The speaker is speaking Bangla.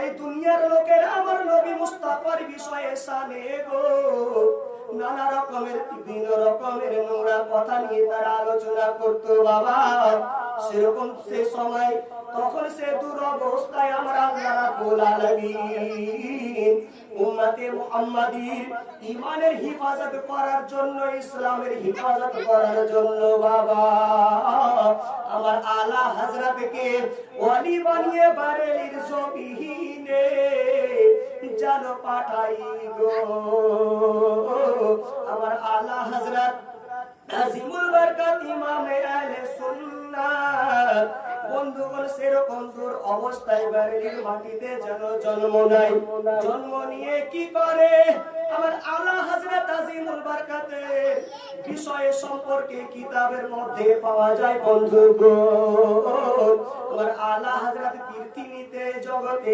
এই দুনিয়ার লোকেরা আমার নবী মুস্তাফার বিষয়ে জানে গো, নানা রকমের বিভিন্ন রকমের নোংরা কথা নিয়ে তারা আলোচনা করতো বাবা। সেরকম সে সময় তখন সে দুরবস্থায় আমার আল্লাহ রাব্বুল আলামিন উম্মতে মুহাম্মাদীর ঈমানের হিফাজত করার জন্য, ইসলামের হিফাজত করার জন্য বাবা আমার আলা হযরতকে ওলি বানিয়ে বারেলির জমিনে জানো পাঠাই গো। আমার আলা হযরত নাজিমুল বরকত ইমামে আহলে সুন্নাত বন্ধুগণ সেরকম দূর অবস্থায় বারেলির মাটিতে যেন জন্ম নাই। জন্ম নিয়ে কি করে আমার আলা হযরত নাজিমুল বরকতের বিষয়ে সম্পর্কে কিতাবের মধ্যে পাওয়া যায় বন্ধুগণ। আমার আলা হযরত পৃথিবীতে জগতে